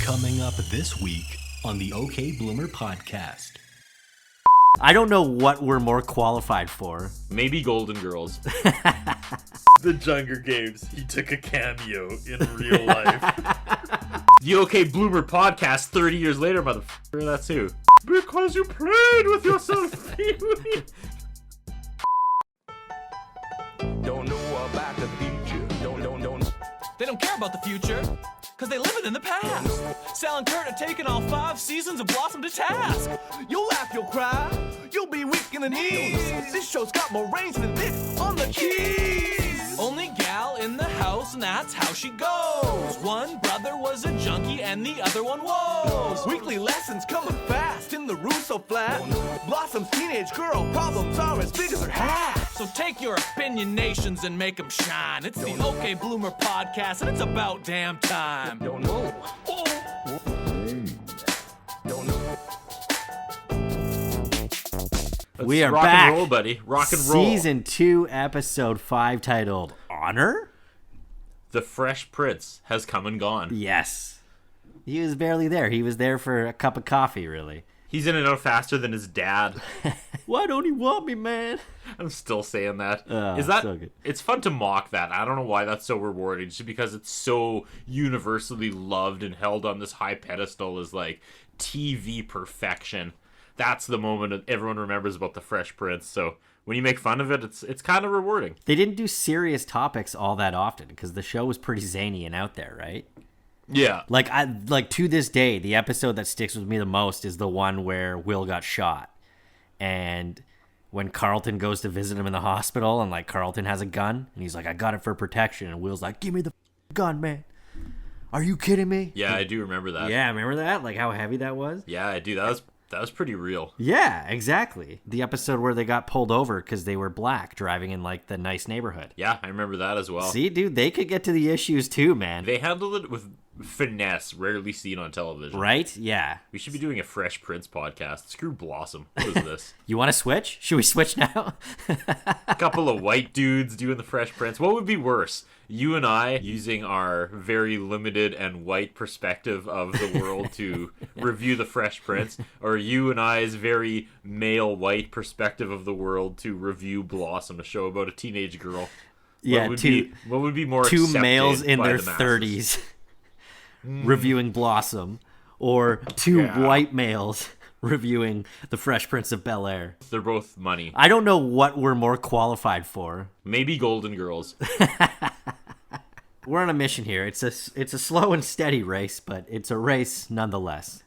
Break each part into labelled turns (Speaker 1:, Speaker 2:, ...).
Speaker 1: Coming up this week on the OK Bloomer podcast.
Speaker 2: I don't know what we're more qualified for.
Speaker 3: Maybe Golden Girls. The Hunger Games. He took a cameo in real life. The OK Bloomer podcast 30 years later, motherfucker. That's who. Because you played with yourself.
Speaker 4: Don't know about the future. Don't.
Speaker 5: They don't care about the future, because they live it in the past. Sal and Curtis are taking all 5 seasons of Blossom to task. You'll laugh, you'll cry, you'll be weak in the knees. This show's got more range than this on the keys. Only gal in the house, and that's how she goes. One brother was a junkie, and the other one was. Weekly lessons coming fast in the Russo flat. Blossom's teenage girl problems are as big as her hat. So take your opinionations and make them shine. It's the OK Bloomer podcast, and it's about damn time.
Speaker 4: Don't know. Don't know.
Speaker 2: We are
Speaker 3: rock
Speaker 2: back.
Speaker 3: And roll, buddy. Rock and roll.
Speaker 2: Season 2, episode 5, titled Honor?
Speaker 3: The Fresh Prince has come and gone.
Speaker 2: Yes. He was barely there. He was there for a cup of coffee, really.
Speaker 3: He's in and out faster than his dad.
Speaker 2: Why don't he want me, man?
Speaker 3: I'm still saying that.
Speaker 2: Is that so good?
Speaker 3: It's fun to mock that. I don't know why that's so rewarding. Just because it's so universally loved and held on this high pedestal as like TV perfection. That's the moment that everyone remembers about the Fresh Prince. So when you make fun of it, it's kind of rewarding.
Speaker 2: They didn't do serious topics all that often because the show was pretty zany and out there, right?
Speaker 3: Yeah.
Speaker 2: Like to this day, the episode that sticks with me the most is the one where Will got shot. And when Carlton goes to visit him in the hospital and like Carlton has a gun and he's like, I got it for protection. And Will's like, give me the gun, man. Are you kidding me?
Speaker 3: Yeah, I do remember that.
Speaker 2: Yeah, remember that? Like how heavy that was?
Speaker 3: Yeah, I do. That was pretty real.
Speaker 2: Yeah, exactly. The episode where they got pulled over because they were black driving in like the nice neighborhood.
Speaker 3: Yeah, I remember that as well.
Speaker 2: See, dude, they could get to the issues too, man.
Speaker 3: They handled it with finesse, rarely seen on television.
Speaker 2: Right? Yeah.
Speaker 3: We should be doing a Fresh Prince podcast. Screw Blossom. What is this?
Speaker 2: You want to switch? Should we switch now?
Speaker 3: A couple of white dudes doing the Fresh Prince. What would be worse? You and I using our very limited and white perspective of the world to review the Fresh Prince, or you and I's very male white perspective of the world to review Blossom, a show about a teenage girl.
Speaker 2: Yeah,
Speaker 3: what would be more
Speaker 2: two
Speaker 3: accepted
Speaker 2: males in
Speaker 3: by
Speaker 2: their
Speaker 3: the masses?
Speaker 2: 30s reviewing Blossom, or two white males reviewing The Fresh Prince of Bel-Air.
Speaker 3: They're both money.
Speaker 2: I don't know what we're more qualified for.
Speaker 3: Maybe Golden Girls.
Speaker 2: We're on a mission here. It's a slow and steady race, but it's a race nonetheless.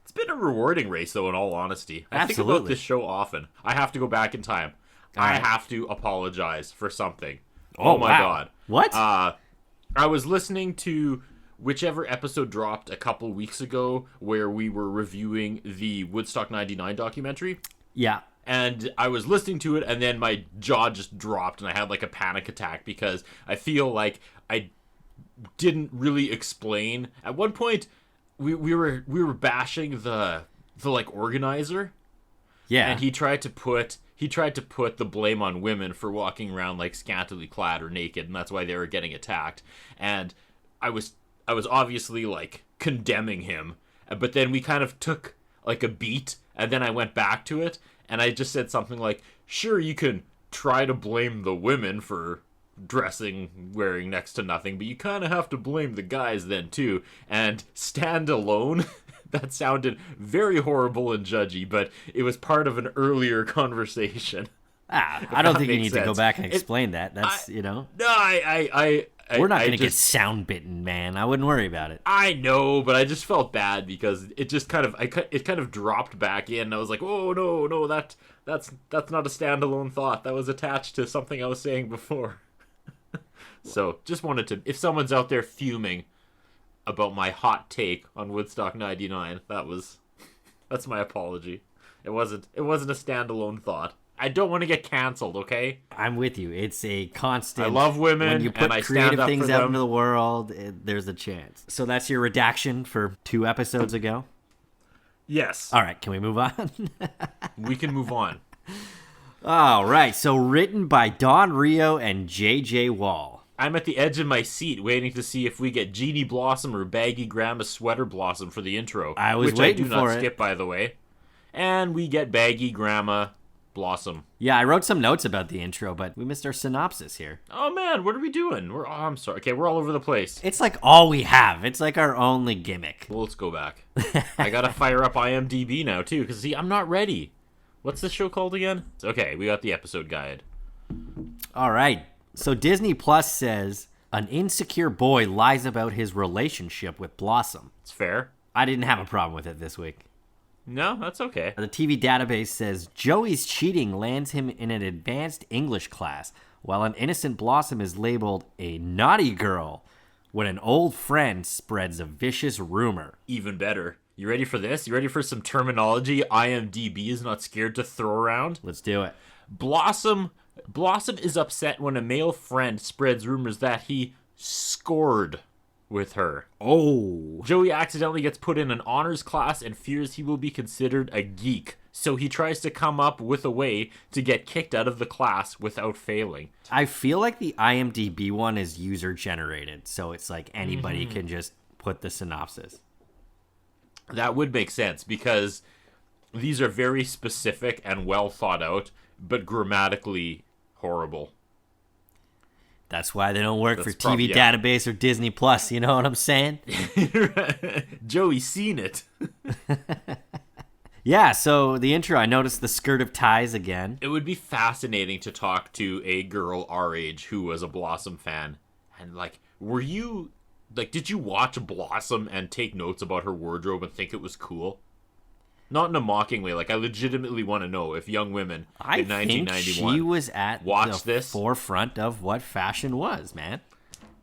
Speaker 3: It's been a rewarding race, though, in all honesty. I think about this show often. I have to go back in time. I have to apologize for something. Oh my God.
Speaker 2: What?
Speaker 3: I was listening to whichever episode dropped a couple weeks ago where we were reviewing the Woodstock 99 documentary.
Speaker 2: Yeah.
Speaker 3: And I was listening to it, and then my jaw just dropped, and I had like a panic attack because I feel like I didn't really explain. At one point, we were bashing the like organizer.
Speaker 2: Yeah.
Speaker 3: And he tried to put the blame on women for walking around like scantily clad or naked, and that's why they were getting attacked. And I was obviously like condemning him, but then we kind of took like a beat, and then I went back to it, and I just said something like, sure, you can try to blame the women for wearing next to nothing, but you kind of have to blame the guys then too, and stand alone. That sounded very horrible and judgy, but it was part of an earlier conversation.
Speaker 2: I don't think you need to go back and explain that. That's,
Speaker 3: No,
Speaker 2: we're not going to get sound bitten, man. I wouldn't worry about it.
Speaker 3: I know, but I just felt bad because it just kind of dropped back in. And I was like, oh no, that's not a standalone thought. That was attached to something I was saying before. So just wanted to, if someone's out there fuming about my hot take on Woodstock 99, that's my apology. It wasn't a standalone thought. I don't want to get canceled, okay?
Speaker 2: I'm with you. It's a constant.
Speaker 3: I love women,
Speaker 2: when you put
Speaker 3: and I
Speaker 2: creative
Speaker 3: stand up
Speaker 2: things
Speaker 3: for
Speaker 2: out
Speaker 3: them.
Speaker 2: into the world, there's a chance. So that's your redaction for 2 episodes ago?
Speaker 3: Yes.
Speaker 2: All right, can we move on?
Speaker 3: We can move on.
Speaker 2: All right, so written by Don Rio and J.J. Wall.
Speaker 3: I'm at the edge of my seat waiting to see if we get Genie Blossom or Baggy Grandma Sweater Blossom for the intro.
Speaker 2: I was
Speaker 3: which
Speaker 2: waiting
Speaker 3: I do not
Speaker 2: for it.
Speaker 3: skip, by the way. And we get Baggy Grandma Blossom.
Speaker 2: Yeah, I wrote some notes about the intro, but we missed our synopsis here.
Speaker 3: Oh man, what are we doing? I'm sorry. Okay, we're all over the place.
Speaker 2: It's like all we have. It's like our only gimmick.
Speaker 3: Well, let's go back. I gotta fire up IMDb now too, because see, I'm not ready. What's this show called again? Okay, we got the episode guide.
Speaker 2: All right. So Disney Plus says an insecure boy lies about his relationship with Blossom.
Speaker 3: It's fair.
Speaker 2: I didn't have a problem with it this week.
Speaker 3: No, that's okay.
Speaker 2: The TV database says Joey's cheating lands him in an advanced English class, while an innocent Blossom is labeled a naughty girl when an old friend spreads a vicious rumor.
Speaker 3: Even better. You ready for this? You ready for some terminology IMDb is not scared to throw around?
Speaker 2: Let's do it.
Speaker 3: Blossom is upset when a male friend spreads rumors that he scored with her.
Speaker 2: Oh.
Speaker 3: Joey accidentally gets put in an honors class and fears he will be considered a geek, so he tries to come up with a way to get kicked out of the class without failing.
Speaker 2: I feel like the IMDb one is user generated, so it's like anybody can just put the synopsis.
Speaker 3: That would make sense because these are very specific and well thought out, but grammatically horrible.
Speaker 2: That's why they don't work for
Speaker 3: That's
Speaker 2: TV Database or Disney Plus, you know what I'm saying?
Speaker 3: Joey's seen it.
Speaker 2: Yeah, so the intro, I noticed the skirt of ties again.
Speaker 3: It would be fascinating to talk to a girl our age who was a Blossom fan. And, like, did you watch Blossom and take notes about her wardrobe and think it was cool? Not in a mocking way. Like, I legitimately want to know if young women in 1991
Speaker 2: I think she was at the forefront of what fashion was, man.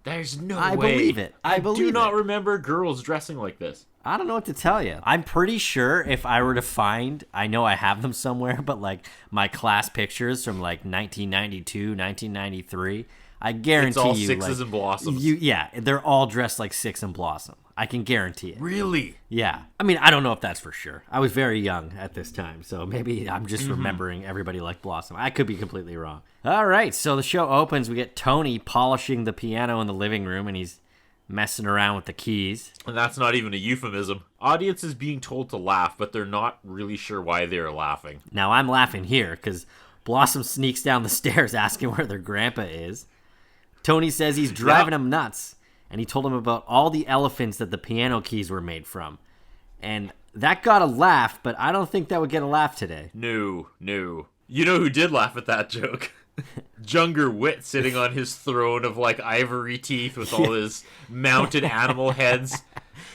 Speaker 3: There's no way.
Speaker 2: I believe it. I
Speaker 3: do not remember girls dressing like this.
Speaker 2: I don't know what to tell you. I'm pretty sure if I were to find, I know I have them somewhere, but like my class pictures from like 1992, 1993, I guarantee
Speaker 3: it's all
Speaker 2: you,
Speaker 3: Sixes
Speaker 2: like,
Speaker 3: and Blossoms.
Speaker 2: Yeah, they're all dressed like Six and Blossom. I can guarantee it.
Speaker 3: Really?
Speaker 2: Yeah. I mean, I don't know if that's for sure. I was very young at this time, so maybe I'm just remembering everybody like Blossom. I could be completely wrong. All right, so the show opens. We get Tony polishing the piano in the living room, and he's messing around with the keys.
Speaker 3: And that's not even a euphemism. Audience is being told to laugh, but they're not really sure why they're laughing.
Speaker 2: Now, I'm laughing here because Blossom sneaks down the stairs asking where their grandpa is. Tony says he's driving him nuts, and he told him about all the elephants that the piano keys were made from. And that got a laugh, but I don't think that would get a laugh today.
Speaker 3: No. You know who did laugh at that joke? Junger Wit sitting on his throne of like ivory teeth with all his mounted animal heads.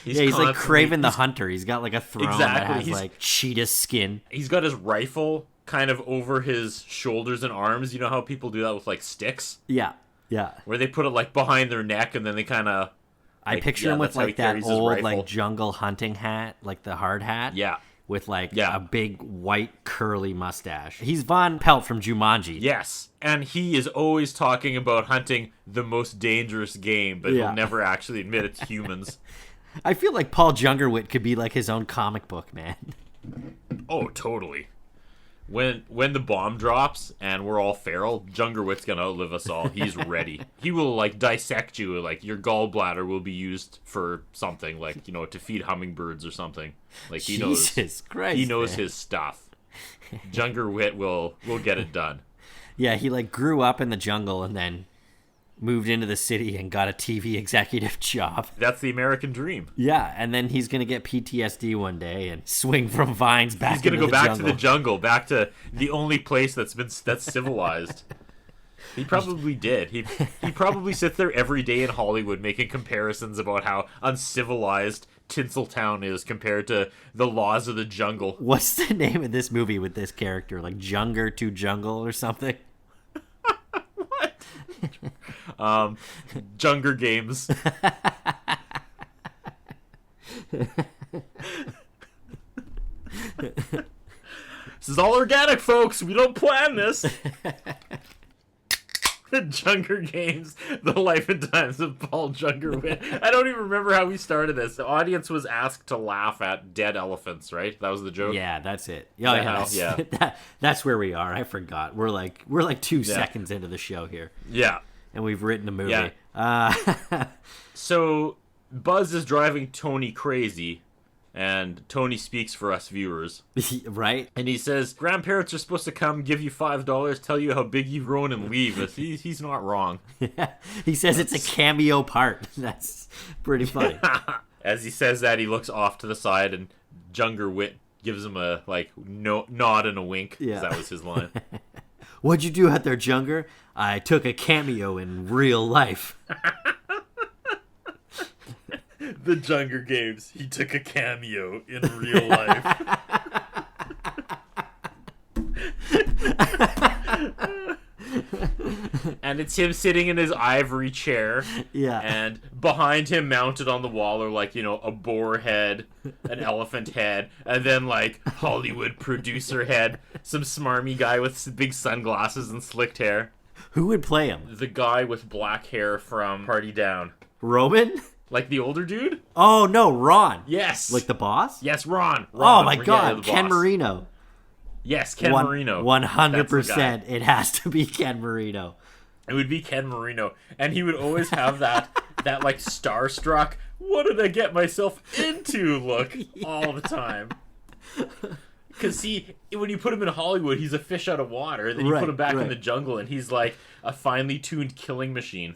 Speaker 2: He's like Craven the Hunter. He's got like a throne that has
Speaker 3: He's
Speaker 2: like cheetah skin.
Speaker 3: He's got his rifle kind of over his shoulders and arms. You know how people do that with like sticks?
Speaker 2: Yeah.
Speaker 3: Where they put it like behind their neck and then they kind of...
Speaker 2: I picture him with like that old like jungle hunting hat, like the hard hat.
Speaker 3: Yeah.
Speaker 2: With like a big white curly mustache. He's Von Pelt from Jumanji.
Speaker 3: Yes. And he is always talking about hunting the most dangerous game, but he'll never actually admit it's humans.
Speaker 2: I feel like Paul Jungerwit could be like his own comic book, man.
Speaker 3: Oh, totally. When the bomb drops and we're all feral, Jungerwit's gonna outlive us all. He's ready. He will like dissect you, like your gallbladder will be used for something, like, you know, to feed hummingbirds or something. Like he
Speaker 2: Jesus Christ,
Speaker 3: he knows
Speaker 2: man.
Speaker 3: his stuff. Jungerwit will get it done.
Speaker 2: Yeah, he like grew up in the jungle and then moved into the city and got a TV executive job.
Speaker 3: That's the American dream.
Speaker 2: Yeah, and then he's gonna get PTSD one day and swing from vines back.
Speaker 3: He's gonna go back
Speaker 2: jungle.
Speaker 3: to the jungle, back to the only place that's civilized. He probably did. He probably sits there every day in Hollywood making comparisons about how uncivilized Tinseltown is compared to the laws of the jungle.
Speaker 2: What's the name of this movie with this character? Like Junger to Jungle or something?
Speaker 3: Junger Games. This is all organic, folks. We don't plan this. Junger Games, The Life and Times of Paul Jungerwit. I don't even remember how we started this. The audience was asked to laugh at dead elephants, right? That was the joke?
Speaker 2: Yeah, that's it. That's where we are. I forgot. We're like 2 seconds into the show here.
Speaker 3: Yeah.
Speaker 2: and we've written a movie.
Speaker 3: Yeah. So Buzz is driving Tony crazy, and Tony speaks for us viewers.
Speaker 2: Right?
Speaker 3: And he says, grandparents are supposed to come, give you $5, tell you how big you've grown, and leave us. He's not wrong.
Speaker 2: Yeah. He says it's a cameo part. That's pretty funny.
Speaker 3: As he says that, he looks off to the side, and Junger Wit gives him a nod and a wink.
Speaker 2: Yeah.
Speaker 3: That was his line.
Speaker 2: What'd you do out there, Junger? I took a cameo in real life.
Speaker 3: The Junger Games. He took a cameo in real life. And it's him sitting in his ivory chair.
Speaker 2: Yeah.
Speaker 3: And behind him, mounted on the wall, are a boar head, an elephant head, and then Hollywood producer head, some smarmy guy with big sunglasses and slicked hair.
Speaker 2: Who would play him?
Speaker 3: The guy with black hair from Party Down.
Speaker 2: Roman?
Speaker 3: Like the older dude?
Speaker 2: Oh, no, Ron.
Speaker 3: Yes.
Speaker 2: Like the boss?
Speaker 3: Yes, Ron.
Speaker 2: Oh, my God. Ken Marino.
Speaker 3: Yes, Ken Marino.
Speaker 2: 100%. It has to be Ken Marino.
Speaker 3: It would be Ken Marino. And he would always have that starstruck, what did I get myself into look all the time. Because, see, when you put him in Hollywood, he's a fish out of water. Then you put him back in the jungle, and he's like a finely tuned killing machine.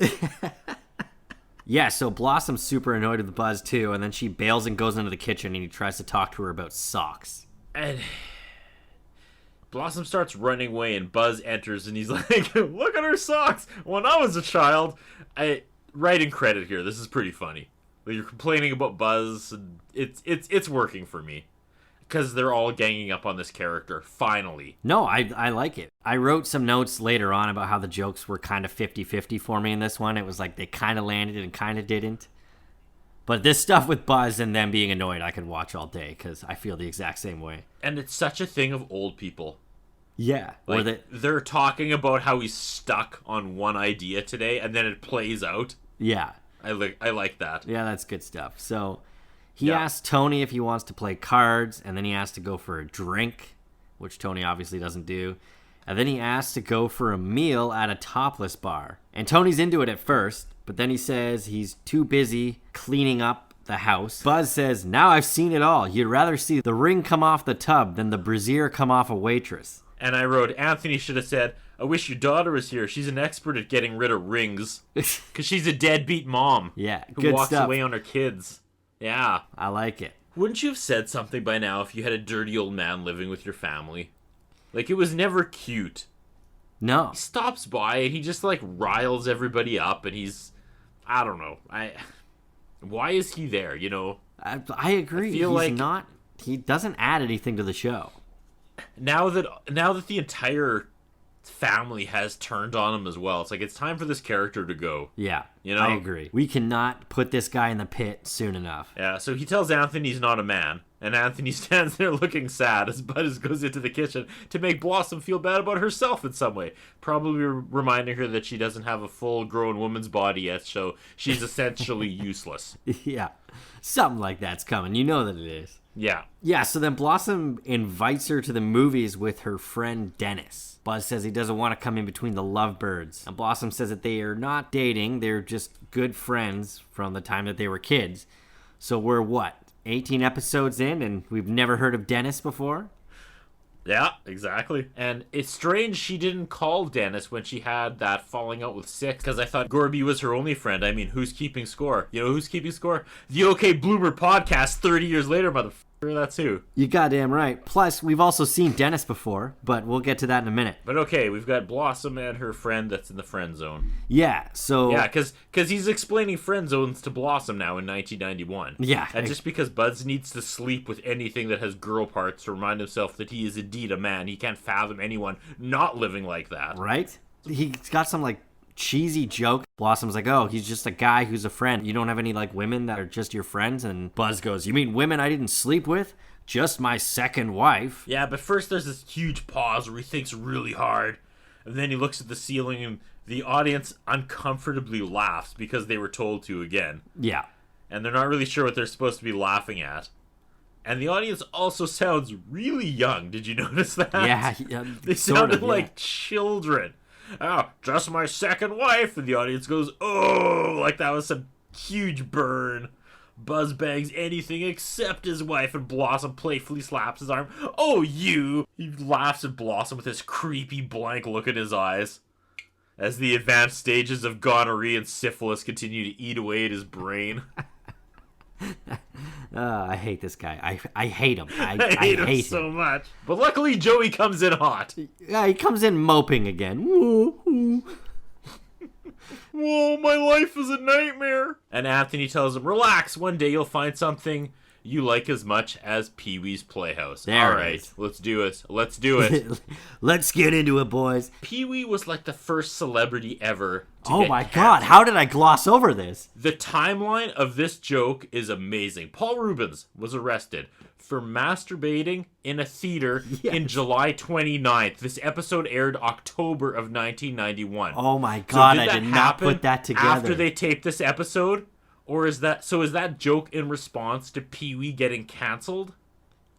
Speaker 2: Yeah, so Blossom's super annoyed with Buzz, too, and then she bails and goes into the kitchen, and he tries to talk to her about socks.
Speaker 3: And Blossom starts running away, and Buzz enters, and he's like, look at her socks! When I was a child, writing credit here, this is pretty funny. You're complaining about Buzz, and it's working for me. Because they're all ganging up on this character, finally.
Speaker 2: No, I like it. I wrote some notes later on about how the jokes were kind of 50-50 for me in this one. It was like they kind of landed and kind of didn't. But this stuff with Buzz and them being annoyed, I could watch all day because I feel the exact same way.
Speaker 3: And it's such a thing of old people.
Speaker 2: Yeah.
Speaker 3: They're talking about how he's stuck on one idea today, and then it plays out.
Speaker 2: Yeah.
Speaker 3: I like that.
Speaker 2: Yeah, that's good stuff. So he asks Tony if he wants to play cards, and then he asks to go for a drink, which Tony obviously doesn't do. And then he asks to go for a meal at a topless bar. And Tony's into it at first, but then he says he's too busy cleaning up the house. Buzz says, now I've seen it all. You'd rather see the ring come off the tub than the brassiere come off a waitress.
Speaker 3: And I wrote, Anthony should have said, I wish your daughter was here. She's an expert at getting rid of rings. Because she's a deadbeat mom.
Speaker 2: Yeah,
Speaker 3: who
Speaker 2: good
Speaker 3: walks
Speaker 2: stuff.
Speaker 3: away on her kids. Yeah.
Speaker 2: I like it.
Speaker 3: Wouldn't you have said something by now if you had a dirty old man living with your family? It was never cute.
Speaker 2: No.
Speaker 3: He stops by and he just, riles everybody up, and he's... I don't know. Why is he there, you know?
Speaker 2: I agree.
Speaker 3: I feel
Speaker 2: he doesn't add anything to the show.
Speaker 3: Now that the entire family has turned on him as well, it's time for this character to go.
Speaker 2: Yeah,
Speaker 3: you know?
Speaker 2: I agree. We cannot put this guy in the pit soon enough.
Speaker 3: Yeah, so he tells Anthony he's not a man, and Anthony stands there looking sad as Buzz goes into the kitchen to make Blossom feel bad about herself in some way, probably reminding her that she doesn't have a full-grown woman's body yet, so she's essentially useless.
Speaker 2: Yeah, something like that's coming. You know that it is.
Speaker 3: Yeah.
Speaker 2: Yeah, so then Blossom invites her to the movies with her friend Dennis. Buzz says he doesn't want to come in between the lovebirds. And Blossom says that they are not dating, they're just good friends from the time that they were kids. So we're 18 episodes in, and we've never heard of Dennis before?
Speaker 3: Yeah, exactly. And it's strange she didn't call Dennis when she had that falling out with Six, because I thought Gorby was her only friend. I mean, who's keeping score? You know who's keeping score? The OK Bloomer podcast 30 years later, motherfucker. That's who.
Speaker 2: You goddamn right. Plus, we've also seen Dennis before, but we'll get to that in a minute.
Speaker 3: But okay, we've got Blossom and her friend that's in the friend zone.
Speaker 2: Yeah, so...
Speaker 3: Yeah, because he's explaining friend zones to Blossom now in 1991.
Speaker 2: Yeah.
Speaker 3: And just because Buzz needs to sleep with anything that has girl parts to remind himself that he is indeed a man, he can't fathom anyone not living like that.
Speaker 2: Right? He's got some, cheesy joke. Blossom's like, oh, he's just a guy who's a friend. You don't have any, women that are just your friends? And Buzz goes, you mean women I didn't sleep with? Just my second wife.
Speaker 3: Yeah, but first there's this huge pause where he thinks really hard. And then he looks at the ceiling and the audience uncomfortably laughs because they were told to again.
Speaker 2: Yeah.
Speaker 3: And they're not really sure what they're supposed to be laughing at. And the audience also sounds really young. Did you notice that?
Speaker 2: Yeah.
Speaker 3: They sounded like children. oh, just my second wife. And the audience goes, oh, like that was some huge burn. Buzz bangs anything except his wife, and Blossom playfully slaps his arm. Oh, you! He laughs at Blossom with his creepy blank look in his eyes. As the advanced stages of gonorrhea and syphilis continue to eat away at his brain.
Speaker 2: I hate this guy. I hate him.
Speaker 3: I hate him so much. But luckily, Joey comes in hot.
Speaker 2: Yeah, he comes in moping again. Woo, woo.
Speaker 3: Whoa, my life is a nightmare. And Anthony tells him, relax, one day you'll find something you like as much as Pee-wee's Playhouse. All right, let's do it. Let's do it.
Speaker 2: Let's get into it, boys.
Speaker 3: Pee-wee was like the first celebrity ever to
Speaker 2: Oh
Speaker 3: get
Speaker 2: my
Speaker 3: canceled.
Speaker 2: God, how did I gloss over this?
Speaker 3: The timeline of this joke is amazing. Paul Rubens was arrested for masturbating in a theater in July 29th. This episode aired October of 1991.
Speaker 2: Oh my God,
Speaker 3: So
Speaker 2: I did not
Speaker 3: happen
Speaker 2: put that together.
Speaker 3: after they taped this episode? Or is that joke in response to Pee-wee getting canceled?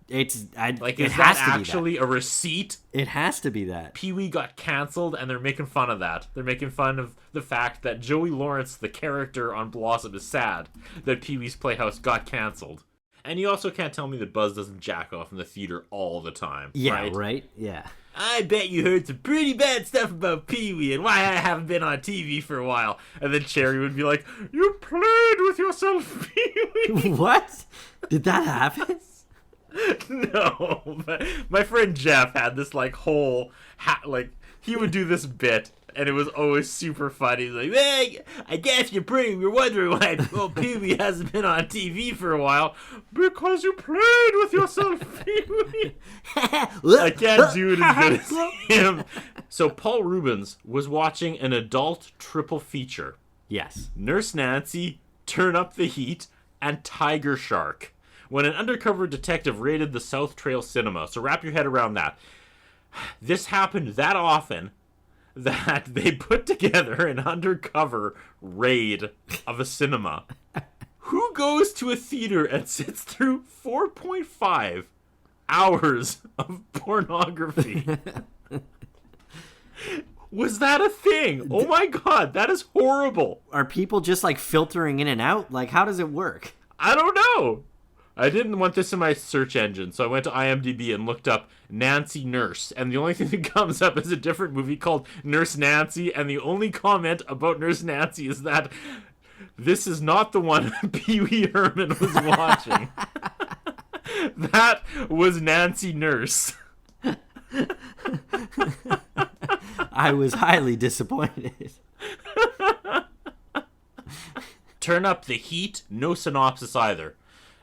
Speaker 2: Is
Speaker 3: Is
Speaker 2: that
Speaker 3: that actually a receipt?
Speaker 2: It has to be that.
Speaker 3: Pee-wee got canceled, and they're making fun of that. They're making fun of the fact that Joey Lawrence, the character on Blossom, is sad that Pee-wee's Playhouse got canceled. And you also can't tell me that Buzz doesn't jack off in the theater all the time.
Speaker 2: Yeah, right? Yeah.
Speaker 3: I bet you heard some pretty bad stuff about Pee-wee and why I haven't been on TV for a while. And then Cherry would be like, you played with yourself, Pee-wee.
Speaker 2: What? Did that happen?
Speaker 3: No, but my friend Jeff had this whole he would do this bit, and it was always super funny. He's like, hey, I guess you're wondering why Pee-wee hasn't been on TV for a while. Because you played with yourself, Pee-wee. I can't do it as good as him. So Paul Rubens was watching an adult triple feature.
Speaker 2: Yes.
Speaker 3: Nurse Nancy, Turn Up the Heat, and Tiger Shark, when an undercover detective raided the South Trail Cinema. So wrap your head around that. This happened that often that they put together an undercover raid of a cinema. Who goes to a theater and sits through 4.5 hours of pornography? Was that a thing? Oh my God, that is horrible.
Speaker 2: Are people just filtering in and out? How does it work?
Speaker 3: I don't know. I didn't want this in my search engine, so I went to IMDb and looked up Nancy Nurse, and the only thing that comes up is a different movie called Nurse Nancy, and the only comment about Nurse Nancy is that this is not the one Pee-wee Herman was watching. That was Nancy Nurse.
Speaker 2: I was highly disappointed.
Speaker 3: Turn Up the Heat, no synopsis either.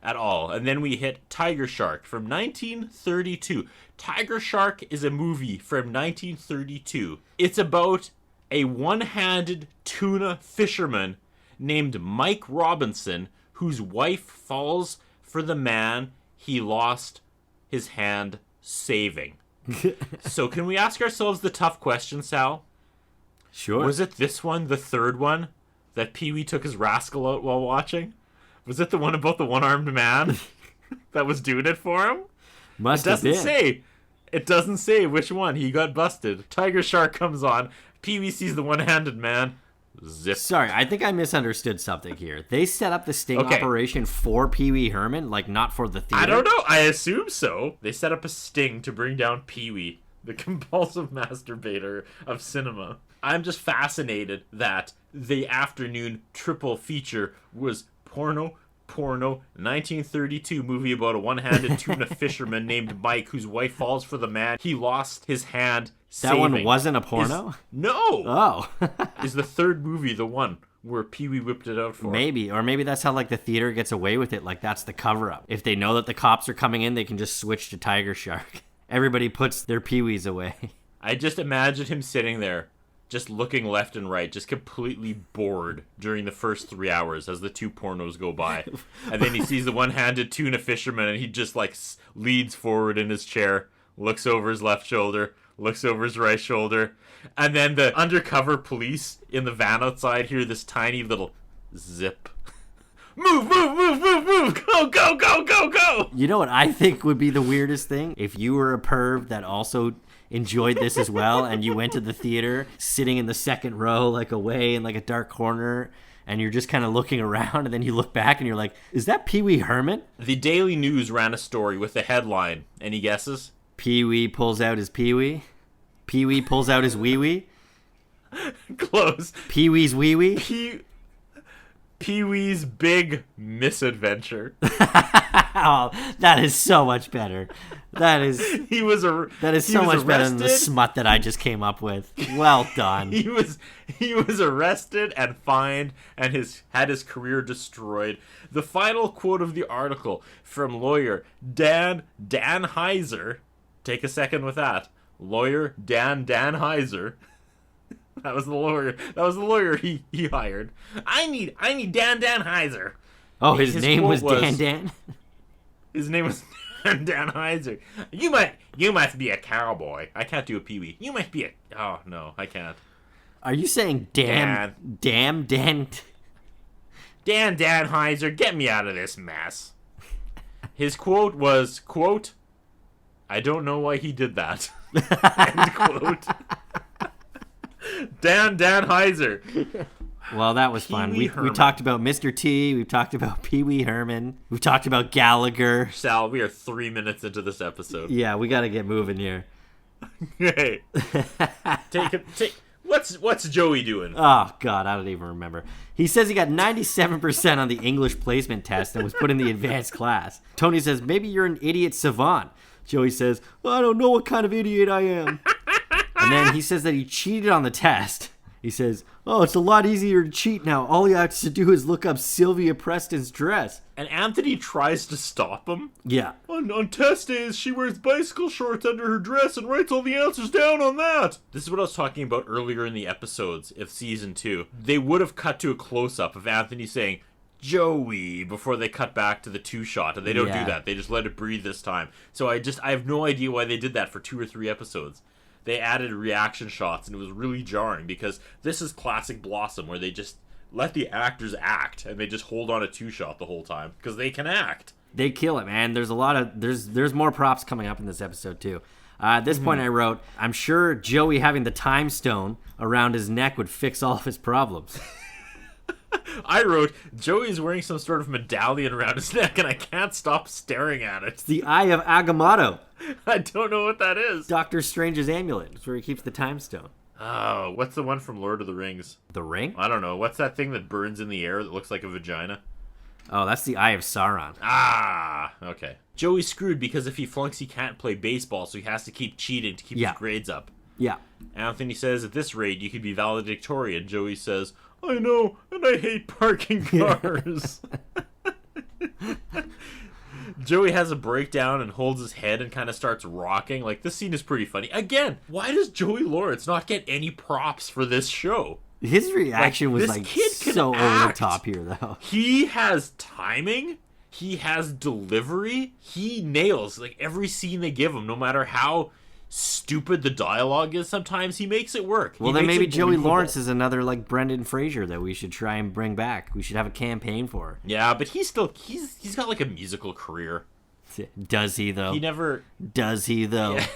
Speaker 3: At all. And then we hit Tiger Shark from 1932. Tiger Shark is a movie from 1932. It's about a one-handed tuna fisherman named Mike Robinson whose wife falls for the man he lost his hand saving. So can we ask ourselves the tough question, Sal?
Speaker 2: Sure.
Speaker 3: Was it this one, the third one, that Pee-wee took his rascal out while watching? Was it the one about the one-armed man that was doing it for him?
Speaker 2: Must have been.
Speaker 3: It doesn't say which one. He got busted. Tiger Shark comes on. Pee-wee sees the one-handed man. Zip.
Speaker 2: Sorry, I think I misunderstood something here. They set up the sting operation for Pee-wee Herman, not for the theater?
Speaker 3: I don't know. I assume so. They set up a sting to bring down Pee-wee, the compulsive masturbator of cinema. I'm just fascinated that the afternoon triple feature was Porno, 1932 movie about a one-handed tuna fisherman named Mike whose wife falls for the man he lost his hand saving.
Speaker 2: That one wasn't a porno?
Speaker 3: No!
Speaker 2: Oh.
Speaker 3: Is the third movie the one where Pee-wee whipped it out for?
Speaker 2: Maybe. Or maybe that's how the theater gets away with it. That's the cover-up. If they know that the cops are coming in, they can just switch to Tiger Shark. Everybody puts their Pee-wees away.
Speaker 3: I just imagine him sitting there just looking left and right, just completely bored during the first 3 hours as the two pornos go by. And then he sees the one-handed tuna fisherman, and he just leads forward in his chair, looks over his left shoulder, looks over his right shoulder, and then the undercover police in the van outside hear this tiny little zip. Move, go, go, go, go, go!
Speaker 2: You know what I think would be the weirdest thing? If you were a perv that also enjoyed this as well, and you went to the theater sitting in the second row, like away in like a dark corner, and you're just kind of looking around, and then you look back and you're like, is that Pee-wee Herman?
Speaker 3: The Daily News ran a story with the headline. Any guesses?
Speaker 2: Pee-wee pulls out his Pee-wee? Pee-wee pulls out his wee-wee?
Speaker 3: Close.
Speaker 2: Pee-wee's wee-wee?
Speaker 3: Pee-wee's Big Misadventure.
Speaker 2: Oh, that is so much better. That is so much better than the smut that I just came up with. Well done.
Speaker 3: He was arrested and fined and had his career destroyed. The final quote of the article from lawyer Dan Heiser. Take a second with that. Lawyer Dan Heiser. That was the lawyer he hired. I need Dan Heiser.
Speaker 2: Oh, his name was Dan?
Speaker 3: His name was Dan Heiser. You must be a cowboy. I can't do a Pee-wee. You must be a... Oh, no, I can't.
Speaker 2: Are you saying Dan? Dan
Speaker 3: Heiser, get me out of this mess. His quote was, quote, I don't know why he did that. End quote. Dan Heiser.
Speaker 2: Well, that was fun. We talked about Mr. T. We've talked about Pee-wee Herman. We've talked about Gallagher.
Speaker 3: Sal, we are 3 minutes into this episode.
Speaker 2: Yeah, we got to get moving here.
Speaker 3: Hey, what's Joey doing?
Speaker 2: Oh God, I don't even remember. He says he got 97% on the English placement test and was put in the advanced class. Tony says, maybe you're an idiot savant. Joey says, well, I don't know what kind of idiot I am. And then he says that he cheated on the test. He says, oh, it's a lot easier to cheat now. All you have to do is look up Sylvia Preston's dress.
Speaker 3: And Anthony tries to stop him.
Speaker 2: Yeah.
Speaker 3: On test days, she wears bicycle shorts under her dress and writes all the answers down on that. This is what I was talking about earlier in the episodes of Season 2. They would have cut to a close-up of Anthony saying, Joey, before they cut back to the two-shot. And they don't do that. They just let it breathe this time. So I have no idea why they did that for 2 or 3 episodes. They added reaction shots, and it was really jarring because this is classic Blossom, where they just let the actors act, and they just hold on a two-shot the whole time because they can act.
Speaker 2: They kill it, man. There's a lot of there's more props coming up in this episode too. At this point, I wrote, I'm sure Joey having the time stone around his neck would fix all of his problems.
Speaker 3: I wrote, Joey's wearing some sort of medallion around his neck, and I can't stop staring at it.
Speaker 2: It's the Eye of Agamotto.
Speaker 3: I don't know what that is.
Speaker 2: Doctor Strange's amulet. It's where he keeps the time stone.
Speaker 3: Oh, what's the one from Lord of the Rings?
Speaker 2: The ring?
Speaker 3: I don't know. What's that thing that burns in the air that looks like a vagina?
Speaker 2: Oh, that's the Eye of Sauron.
Speaker 3: Ah, okay. Joey's screwed because if he flunks, he can't play baseball, so he has to keep cheating to keep his grades up.
Speaker 2: Yeah.
Speaker 3: Anthony says, at this rate, you could be valedictorian. Joey says, I know, and I hate parking cars. Joey has a breakdown and holds his head and kind of starts rocking. Like, this scene is pretty funny. Again, why does Joey Lawrence not get any props for this show?
Speaker 2: His reaction was like so over the top here, though.
Speaker 3: He has timing. He has delivery. He nails like every scene they give him, no matter how stupid the dialogue is. Sometimes he makes it work.
Speaker 2: Well, then maybe Joey Lawrence is another like Brendan Fraser that we should try and bring back. We should have a campaign for.
Speaker 3: Yeah, but he's got like a musical career.
Speaker 2: Does he though? Does he though?
Speaker 3: Yeah.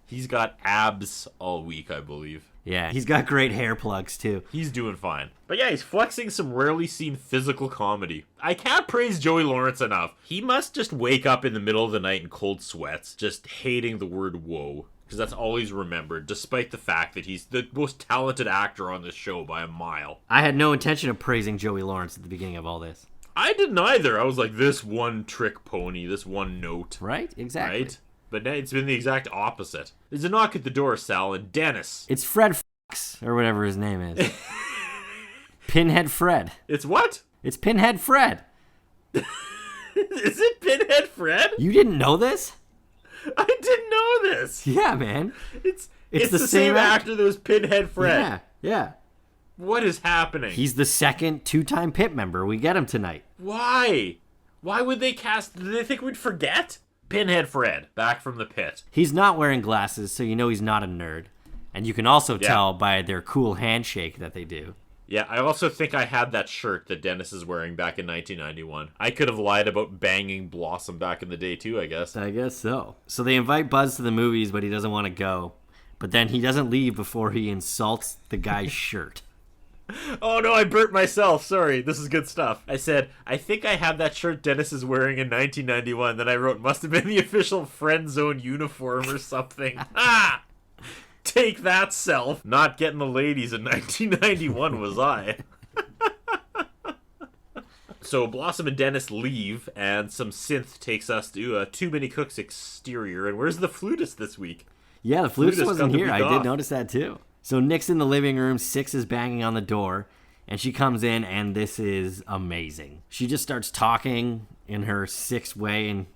Speaker 3: He's got abs all week, I believe.
Speaker 2: Yeah, he's got great hair plugs too.
Speaker 3: He's doing fine. But yeah, he's flexing some rarely seen physical comedy. I can't praise Joey Lawrence enough. He must just wake up in the middle of the night in cold sweats, just hating the word whoa. Because that's all he's remembered, despite the fact that he's the most talented actor on this show by a mile.
Speaker 2: I had no intention of praising Joey Lawrence at the beginning of all this.
Speaker 3: I didn't either. I was like, this one trick pony, this one note.
Speaker 2: Right? Exactly.
Speaker 3: Right? But now it's been the exact opposite. There's a knock at the door, Sal, and Dennis.
Speaker 2: It's Fred or whatever his name is. Pinhead Fred.
Speaker 3: It's what?
Speaker 2: It's Pinhead Fred.
Speaker 3: Is it Pinhead Fred?
Speaker 2: You didn't know this?
Speaker 3: I didn't know this.
Speaker 2: Yeah, man.
Speaker 3: It's the same actor that was Pinhead Fred.
Speaker 2: Yeah.
Speaker 3: What is happening?
Speaker 2: He's the second 2-time pit member. We get him tonight.
Speaker 3: Why? Why would they cast... Did they think we'd forget? Pinhead Fred, back from the pit.
Speaker 2: He's not wearing glasses, so you know he's not a nerd. And you can also tell by their cool handshake that they do.
Speaker 3: Yeah, I also think I had that shirt that Dennis is wearing back in 1991. I could have lied about banging Blossom back in the day too, I guess.
Speaker 2: I guess so. So they invite Buzz to the movies, but he doesn't want to go. But then he doesn't leave before he insults the guy's shirt.
Speaker 3: Oh no, I burnt myself. Sorry, this is good stuff. I said, I think I had that shirt Dennis is wearing in 1991. Then I wrote, must have been the official Friend Zone uniform or something. Ah! Take that, self. Not getting the ladies in 1991 was I. So Blossom and Dennis leave, and some synth takes us to a Too Many Cooks exterior. And where's the flutist this week?
Speaker 2: Yeah, the flutist wasn't
Speaker 3: got the
Speaker 2: here.
Speaker 3: week
Speaker 2: I did
Speaker 3: off.
Speaker 2: notice that too. So Nick's in the living room. Six is banging on the door, and she comes in, and this is amazing. She just starts talking in her Six way and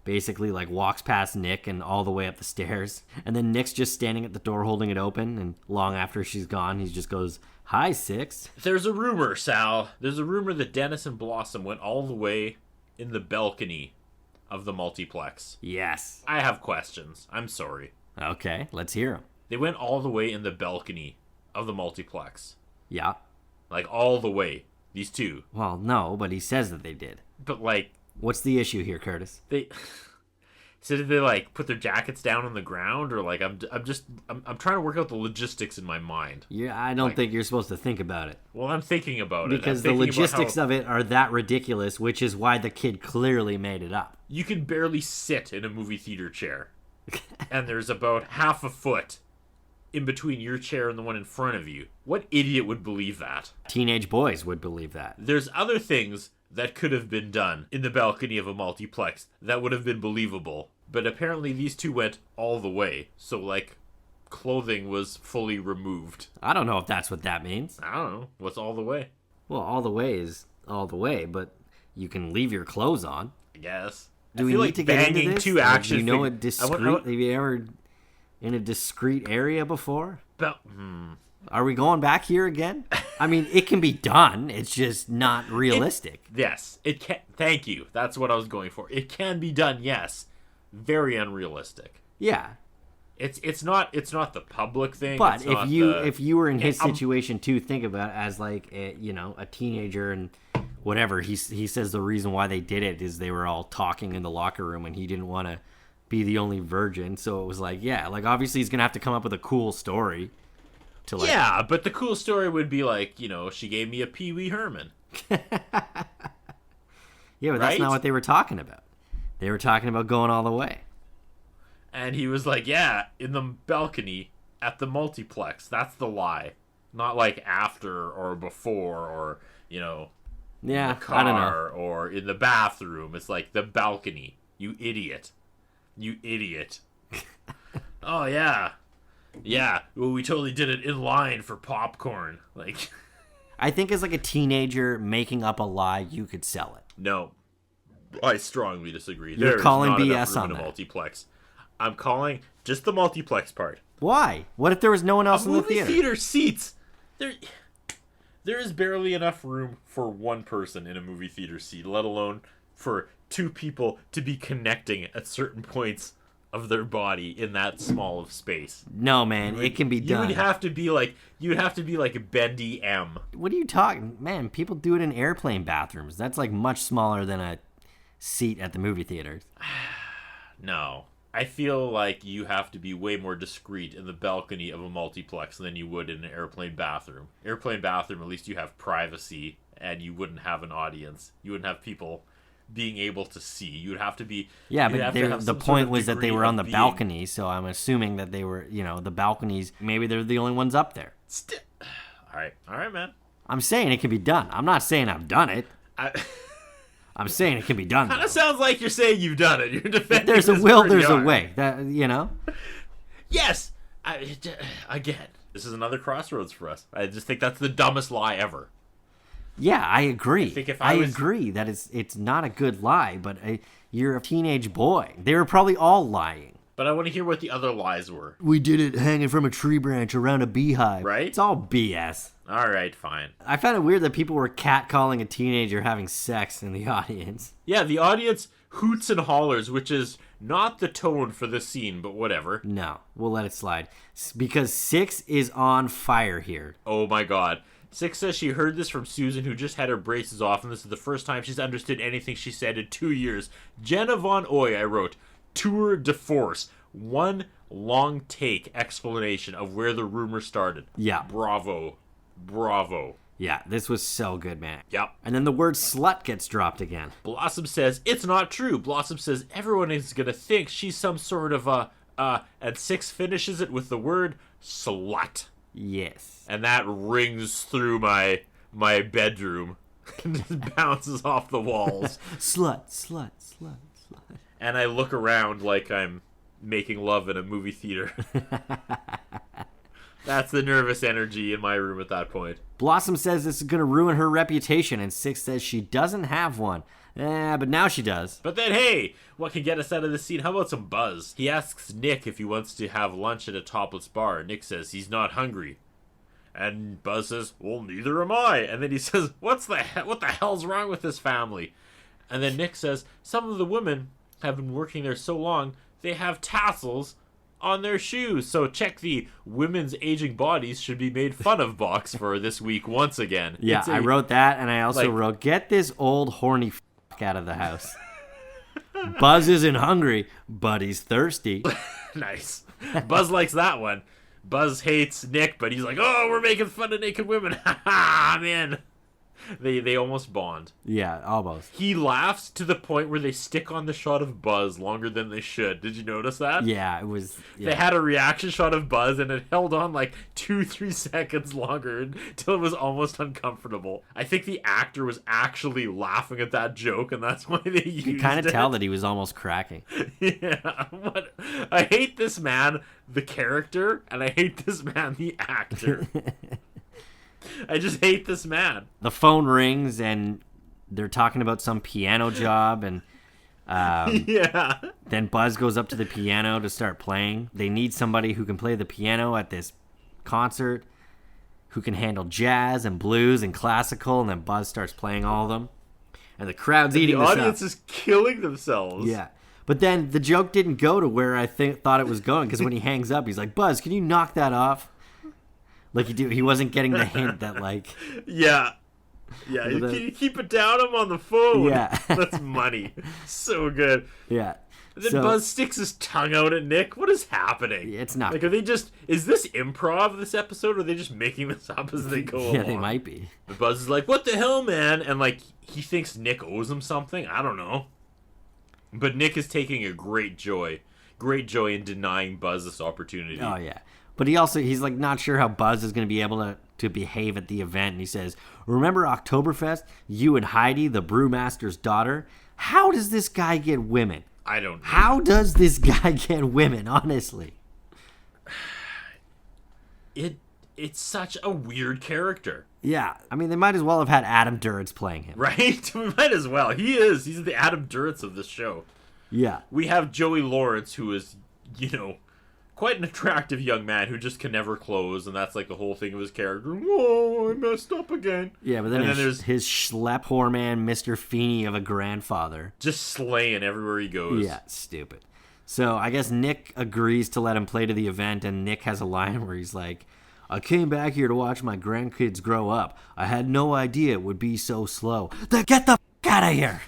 Speaker 2: basically like walks past Nick and all the way up the stairs. And then Nick's just standing at the door holding it open, and long after she's gone, he just goes, "Hi, Six."
Speaker 3: There's a rumor, Sal. There's a rumor that Dennis and Blossom went all the way in the balcony of the multiplex.
Speaker 2: Yes.
Speaker 3: I have questions. I'm sorry.
Speaker 2: Okay, let's hear him.
Speaker 3: They went all the way in the balcony of the multiplex.
Speaker 2: Yeah.
Speaker 3: Like, all the way. These two.
Speaker 2: Well, no, but he says that they did.
Speaker 3: But, like,
Speaker 2: What's the issue here, Curtis?
Speaker 3: they... So did they, like, put their jackets down on the ground? Or, like, I'm trying to work out the logistics in my mind.
Speaker 2: Yeah, I don't think you're supposed to think about it.
Speaker 3: Well, I'm thinking about it.
Speaker 2: Because
Speaker 3: I'm
Speaker 2: the
Speaker 3: thinking about
Speaker 2: logistics
Speaker 3: how
Speaker 2: of it are that ridiculous, which is why the kid clearly made it up.
Speaker 3: you can barely sit in a movie theater chair. And there's about half a foot in between your chair and the one in front of you. What idiot would believe that?
Speaker 2: Teenage boys would believe that.
Speaker 3: There's other things that could have been done in the balcony of a multiplex that would have been believable. But apparently these two went all the way. So, like, clothing was fully removed.
Speaker 2: I don't know if that's what that means.
Speaker 3: I don't know. What's all the way?
Speaker 2: Well, all the way is all the way, but you can leave your clothes on.
Speaker 3: I guess.
Speaker 2: Do
Speaker 3: I
Speaker 2: we
Speaker 3: feel
Speaker 2: need
Speaker 3: like
Speaker 2: to get into
Speaker 3: banging
Speaker 2: this?
Speaker 3: two
Speaker 2: Or
Speaker 3: action
Speaker 2: do you know a
Speaker 3: fig-
Speaker 2: discreet?
Speaker 3: I want-
Speaker 2: Have you ever in a discreet area before?
Speaker 3: Bel-
Speaker 2: Are we going back here again? I mean, it can be done. It's just not realistic.
Speaker 3: Yes, it can. Thank you. That's what I was going for. It can be done. Yes, very unrealistic.
Speaker 2: Yeah,
Speaker 3: It's not the public thing.
Speaker 2: but
Speaker 3: it's
Speaker 2: if
Speaker 3: not
Speaker 2: you were in his
Speaker 3: I'm-
Speaker 2: situation too, think about it as like a teenager and whatever. He says the reason why they did it is they were all talking in the locker room and he didn't want to be the only virgin. So it was like, yeah, like obviously he's gonna have to come up with a cool story. To like,
Speaker 3: yeah, but the cool story would be like, she gave me a Pee Wee Herman.
Speaker 2: yeah, but that's
Speaker 3: Right?
Speaker 2: not what they were talking about. They were talking about going all the way.
Speaker 3: And he was like, yeah, in the balcony at the multiplex. That's the lie. Not like after or before or,
Speaker 2: Yeah,
Speaker 3: the
Speaker 2: I don't know.
Speaker 3: car or in the bathroom. It's like the balcony. You idiot. You idiot. Oh, yeah. Yeah. Well, we totally did it in line for popcorn. Like,
Speaker 2: I think as like a teenager making up a lie, you could sell it.
Speaker 3: no. I strongly disagree.
Speaker 2: You're
Speaker 3: There's
Speaker 2: calling
Speaker 3: not enough
Speaker 2: BS
Speaker 3: room
Speaker 2: on
Speaker 3: in a
Speaker 2: that.
Speaker 3: multiplex. I'm calling just the multiplex part.
Speaker 2: Why? What if there was no one else in the
Speaker 3: Movie
Speaker 2: theater?
Speaker 3: seats. There is barely enough room for one person in a movie theater seat, let alone for two people to be connecting at certain points of their body in that small of space.
Speaker 2: No, man, it can be
Speaker 3: You
Speaker 2: done.
Speaker 3: would have to be like Bendy M.
Speaker 2: What are you talking? Man, people do it in airplane bathrooms. That's like much smaller than a seat at the movie theaters.
Speaker 3: No. I feel like you have to be way more discreet in the balcony of a multiplex than you would in an airplane bathroom. Airplane bathroom, at least you have privacy, and you wouldn't have an audience. You wouldn't have people being able to see. You'd have to be...
Speaker 2: Yeah,
Speaker 3: you'd
Speaker 2: but
Speaker 3: have to have
Speaker 2: the
Speaker 3: some sort
Speaker 2: point
Speaker 3: of
Speaker 2: was that they
Speaker 3: degree
Speaker 2: were on the
Speaker 3: of being-
Speaker 2: balcony, so I'm assuming that they were, the balconies, maybe they're the only ones up there.
Speaker 3: All right, man.
Speaker 2: I'm saying it can be done. I'm not saying I've done it. I'm saying it can be done.
Speaker 3: Kind
Speaker 2: though.
Speaker 3: of sounds like you're saying you've done it. You're defending.
Speaker 2: If there's a
Speaker 3: this
Speaker 2: will,
Speaker 3: pretty
Speaker 2: there's a
Speaker 3: hard.
Speaker 2: way. That
Speaker 3: Yes. Again, this is another crossroads for us. I just think that's the dumbest lie ever.
Speaker 2: Yeah, I agree.
Speaker 3: I think if
Speaker 2: I
Speaker 3: I was-
Speaker 2: agree that it's not a good lie, but you're a teenage boy. They were probably all lying.
Speaker 3: But I want to hear what the other lies were.
Speaker 2: We did it hanging from a tree branch around a beehive.
Speaker 3: Right?
Speaker 2: It's all BS.
Speaker 3: All right, fine.
Speaker 2: I found it weird that people were catcalling a teenager having sex in the audience.
Speaker 3: Yeah, the audience hoots and hollers, which is not the tone for the scene, but whatever.
Speaker 2: No, we'll let it slide. Because 6 is on fire here.
Speaker 3: Oh my god. Six says she heard this from Susan, who just had her braces off, and this is the first time she's understood anything she said in 2 years. Jenna Von Oy, I wrote, tour de force. One long take explanation of where the rumor started.
Speaker 2: Yeah.
Speaker 3: Bravo. Bravo.
Speaker 2: Yeah, this was so good, man.
Speaker 3: Yep.
Speaker 2: And then the word slut gets dropped again.
Speaker 3: Blossom says, it's not true. Blossom says, everyone is going to think she's some sort of and Six finishes it with the word slut.
Speaker 2: Yes.
Speaker 3: And that rings through my bedroom and just bounces off the walls.
Speaker 2: Slut, slut, slut, slut.
Speaker 3: And I look around like I'm making love in a movie theater. That's the nervous energy in my room at that point.
Speaker 2: Blossom says this is going to ruin her reputation, and Six says she doesn't have one. But now she does.
Speaker 3: But then, hey, what can get us out of this scene? How about some buzz? He asks Nick if he wants to have lunch at a topless bar. Nick says he's not hungry. And Buzz says, well, neither am I. And then he says, what the hell's wrong with this family? And then Nick says, some of the women have been working there so long, they have tassels on their shoes. So check the women's aging bodies should be made fun of box for this week once again.
Speaker 2: Yeah, I wrote that, and I also wrote, get this old horny out of the house. Buzz isn't hungry, but he's thirsty.
Speaker 3: Nice. Buzz likes that one. Buzz hates Nick, but he's like, oh, we're making fun of naked women. Ha ha, I'm in. They almost bond.
Speaker 2: Yeah, almost.
Speaker 3: He laughs to the point where they stick on the shot of Buzz longer than they should. Did you notice that?
Speaker 2: Yeah, it was... Yeah.
Speaker 3: They had a reaction shot of Buzz, and it held on like 2-3 seconds longer until it was almost uncomfortable. I think the actor was actually laughing at that joke, and that's why they used it.
Speaker 2: You could kind of tell that he was almost cracking.
Speaker 3: Yeah. I hate this man, the character, and I hate this man, the actor. I just hate this man.
Speaker 2: The phone rings, and they're talking about some piano job, and
Speaker 3: yeah.
Speaker 2: Then Buzz goes up to the piano to start playing. They need somebody who can play the piano at this concert, who can handle jazz and blues and classical, and then Buzz starts playing all of them. And the crowd's eating this up.
Speaker 3: The audience is killing themselves.
Speaker 2: Yeah. But then the joke didn't go to where I thought it was going, because when he hangs up, he's like, Buzz, can you knock that off? Like he wasn't getting the hint that like...
Speaker 3: Yeah. Yeah, you keep it down, I'm on the phone.
Speaker 2: Yeah.
Speaker 3: That's money. So good.
Speaker 2: Yeah.
Speaker 3: And then Buzz sticks his tongue out at Nick. What is happening?
Speaker 2: It's not...
Speaker 3: Like, is this improv, this episode, or are they just making this up as they go along?
Speaker 2: Yeah, they might be.
Speaker 3: But Buzz is like, what the hell, man? And, like, he thinks Nick owes him something. I don't know. But Nick is taking a great joy in denying Buzz this opportunity.
Speaker 2: Oh, yeah. But he's like not sure how Buzz is going to be able to behave at the event. And he says, remember Oktoberfest? You and Heidi, the brewmaster's daughter? How does this guy get women?
Speaker 3: I don't know.
Speaker 2: How does this guy get women, honestly?
Speaker 3: It's such a weird character.
Speaker 2: Yeah. I mean, they might as well have had Adam Duritz playing him.
Speaker 3: Right? We might as well. He's the Adam Duritz of this show.
Speaker 2: Yeah.
Speaker 3: We have Joey Lawrence, who is, quite an attractive young man who just can never close, and that's like the whole thing of his character. Whoa, I messed up again.
Speaker 2: Yeah, but then there's his schlep whore man, Mr. Feeney of a grandfather.
Speaker 3: Just slaying everywhere he goes.
Speaker 2: Yeah, stupid. So I guess Nick agrees to let him play to the event, and Nick has a line where he's like, I came back here to watch my grandkids grow up. I had no idea it would be so slow. Then get the f*** out of here!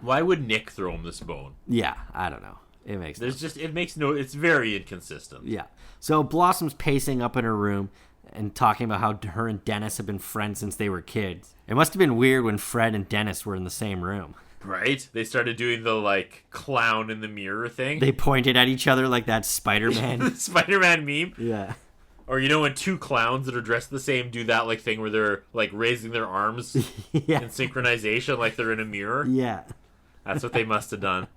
Speaker 3: Why would Nick throw him this bone?
Speaker 2: Yeah, I don't know. It makes
Speaker 3: it's very inconsistent.
Speaker 2: Yeah. So Blossom's pacing up in her room and talking about how her and Dennis have been friends since they were kids. It must have been weird when Fred and Dennis were in the same room.
Speaker 3: Right? They started doing the, like, clown in the mirror thing.
Speaker 2: They pointed at each other like that Spider-Man.
Speaker 3: The Spider-Man meme?
Speaker 2: Yeah.
Speaker 3: Or, when two clowns that are dressed the same do that, like, thing where they're, like, raising their arms
Speaker 2: yeah.
Speaker 3: in synchronization like they're in a mirror?
Speaker 2: Yeah.
Speaker 3: That's what they must have done.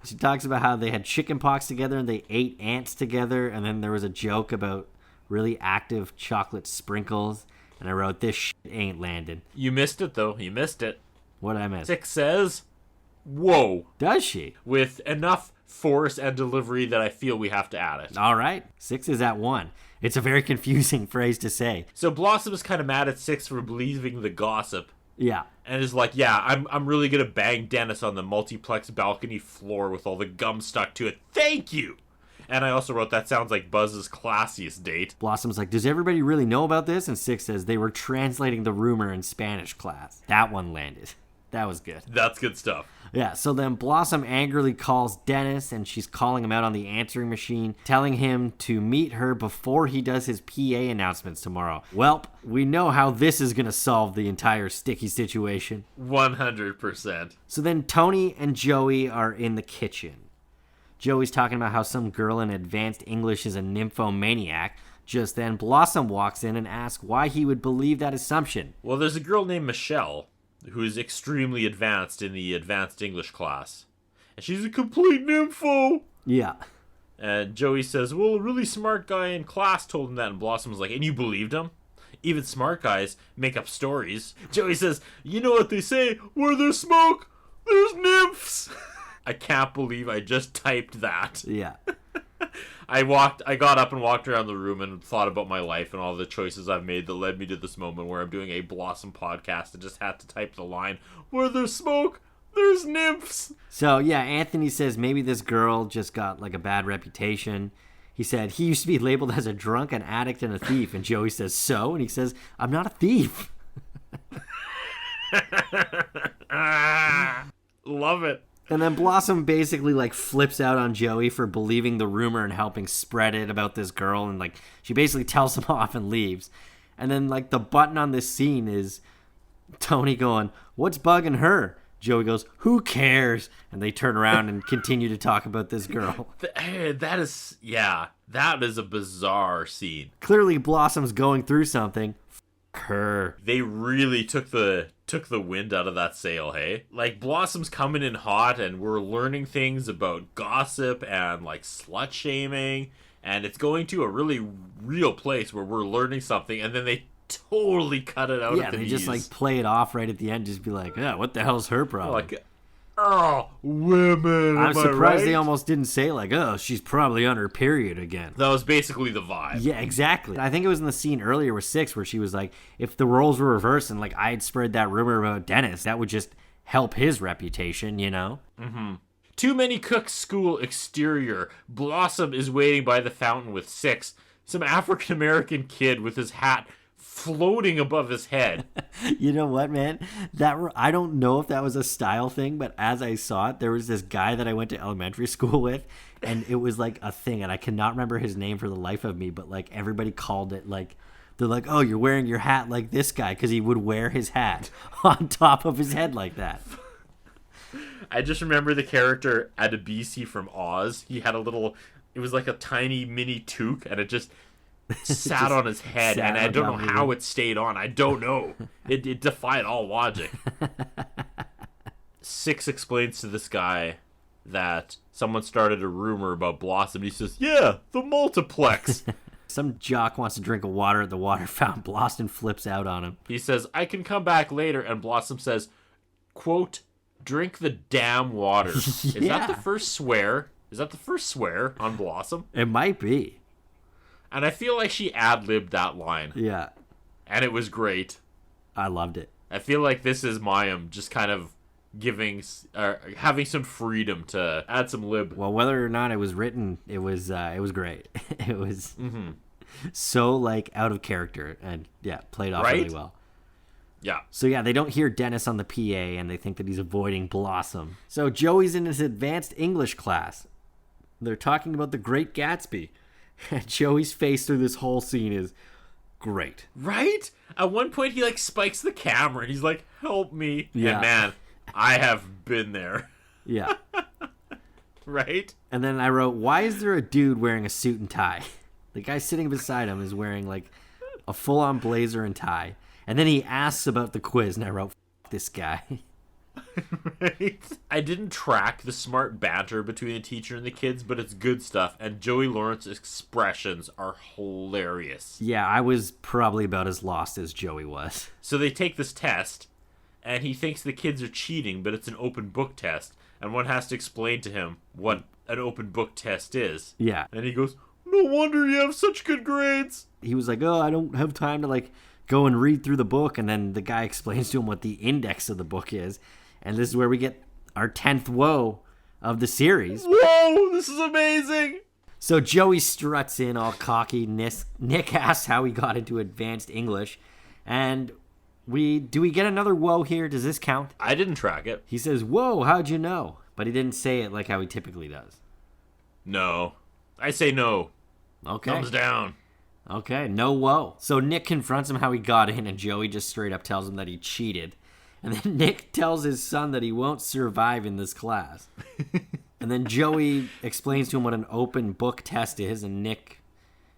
Speaker 2: She talks about how they had chicken pox together and they ate ants together, and then there was a joke about really active chocolate sprinkles, and I wrote, this shit ain't landing.
Speaker 3: You missed it, though. You missed it.
Speaker 2: What did I miss?
Speaker 3: Six says, whoa.
Speaker 2: Does she?
Speaker 3: With enough force and delivery that I feel we have to add it.
Speaker 2: All right. 6 is at 1. It's a very confusing phrase to say.
Speaker 3: So Blossom is kind of mad at 6 for believing the gossip.
Speaker 2: Yeah.
Speaker 3: And is like, yeah, I'm really going to bang Dennis on the multiplex balcony floor with all the gum stuck to it. Thank you. And I also wrote, that sounds like Buzz's classiest date.
Speaker 2: Blossom's like, does everybody really know about this? And Six says they were translating the rumor in Spanish class. That one landed. That was good.
Speaker 3: That's good stuff.
Speaker 2: Yeah, so then Blossom angrily calls Dennis, and she's calling him out on the answering machine, telling him to meet her before he does his PA announcements tomorrow. Welp, we know how this is going to solve the entire sticky situation.
Speaker 3: 100%.
Speaker 2: So then Tony and Joey are in the kitchen. Joey's talking about how some girl in advanced English is a nymphomaniac. Just then, Blossom walks in and asks why he would believe that assumption.
Speaker 3: Well, there's a girl named Michelle who is extremely advanced in the advanced English class. And she's a complete nympho.
Speaker 2: Yeah.
Speaker 3: And Joey says, well, a really smart guy in class told him that. And Blossom's like, and you believed him? Even smart guys make up stories. Joey says, you know what they say, where there's smoke, there's nymphs. I can't believe I just typed that.
Speaker 2: Yeah.
Speaker 3: I got up and walked around the room and thought about my life and all the choices I've made that led me to this moment where I'm doing a Blossom podcast and just had to type the line, where there's smoke, there's nymphs.
Speaker 2: So, yeah, Anthony says maybe this girl just got, like, a bad reputation. He said he used to be labeled as a drunk, an addict, and a thief. And Joey says, so? And he says, I'm not a thief.
Speaker 3: Love it.
Speaker 2: And then Blossom basically, like, flips out on Joey for believing the rumor and helping spread it about this girl. And, like, she basically tells him off and leaves. And then, like, the button on this scene is Tony going, what's bugging her? Joey goes, who cares? And they turn around and continue to talk about this girl.
Speaker 3: That is a bizarre scene.
Speaker 2: Clearly, Blossom's going through something. F*** her.
Speaker 3: They really took the wind out of that sail, hey? Like, Blossom's coming in hot, and we're learning things about gossip and, like, slut-shaming, and it's going to a really real place where we're learning something, and then they totally cut it out at the knees.
Speaker 2: Yeah, they just, like, play it off right at the end, just be like, yeah, what the hell's her problem?
Speaker 3: Like, oh, women,
Speaker 2: I'm surprised
Speaker 3: right?
Speaker 2: they almost didn't say, like, oh, she's probably on her period again.
Speaker 3: That was basically the vibe.
Speaker 2: Yeah, exactly. I think it was in the scene earlier with Six where she was like, if the roles were reversed and, like, I had spread that rumor about Dennis, that would just help his reputation, you know?
Speaker 3: Mm-hmm. Too Many Cooks School exterior. Blossom is waiting by the fountain with Six. Some African-American kid with his hat floating above his head.
Speaker 2: You know what, man? I don't know if that was a style thing, but as I saw it, there was this guy that I went to elementary school with, and it was like a thing, and I cannot remember his name for the life of me, but like everybody called it like, they're like, oh, you're wearing your hat like this guy, because he would wear his hat on top of his head like that.
Speaker 3: I just remember the character Adebisi from Oz. He had it was like a tiny mini toque, and it just sat on his head, and I don't know how it stayed on. I don't know. It defied all logic. Six explains to this guy that someone started a rumor about Blossom. He says, yeah, the multiplex.
Speaker 2: Some jock wants to drink water at the water fountain. Blossom flips out on him.
Speaker 3: He says, I can come back later, and Blossom says, quote, drink the damn water. Is that the first swear? Is that the first swear on Blossom?
Speaker 2: It might be.
Speaker 3: And I feel like she ad-libbed that line.
Speaker 2: Yeah.
Speaker 3: And it was great.
Speaker 2: I loved it.
Speaker 3: I feel like this is Mayim just kind of having some freedom to add some lib.
Speaker 2: Well, whether or not it was written, it was great. It was so, like, out of character and, yeah, played off really well.
Speaker 3: Yeah.
Speaker 2: So, yeah, they don't hear Dennis on the PA, and they think that he's avoiding Blossom. So Joey's in his advanced English class. They're talking about The Great Gatsby. And Joey's face through this whole scene is great.
Speaker 3: Right? At one point, he, like, spikes the camera, and he's like, help me.
Speaker 2: Yeah.
Speaker 3: And, man, I have been there.
Speaker 2: Yeah.
Speaker 3: Right?
Speaker 2: And then I wrote, why is there a dude wearing a suit and tie? The guy sitting beside him is wearing, like, a full-on blazer and tie. And then he asks about the quiz, and I wrote, F this guy.
Speaker 3: Right? I didn't track the smart banter between the teacher and the kids, but it's good stuff, and Joey Lawrence's expressions are hilarious.
Speaker 2: Yeah, I was probably about as lost as Joey was.
Speaker 3: So they take this test, and he thinks the kids are cheating, but it's an open book test, and one has to explain to him what an open book test is.
Speaker 2: Yeah.
Speaker 3: And he goes, no wonder you have such good grades.
Speaker 2: He was like, oh, I don't have time to, like, go and read through the book, and then the guy explains to him what the index of the book is. And this is where we get our 10th woe of the series.
Speaker 3: Whoa, this is amazing.
Speaker 2: So Joey struts in all cocky. Nick asks how he got into advanced English. And we get another whoa here? Does this count?
Speaker 3: I didn't track it.
Speaker 2: He says, whoa, how'd you know? But he didn't say it like how he typically does.
Speaker 3: No. I say no.
Speaker 2: Okay.
Speaker 3: Thumbs down.
Speaker 2: Okay, no whoa. So Nick confronts him how he got in, and Joey just straight up tells him that he cheated. And then Nick tells his son that he won't survive in this class. And then Joey explains to him what an open book test is, and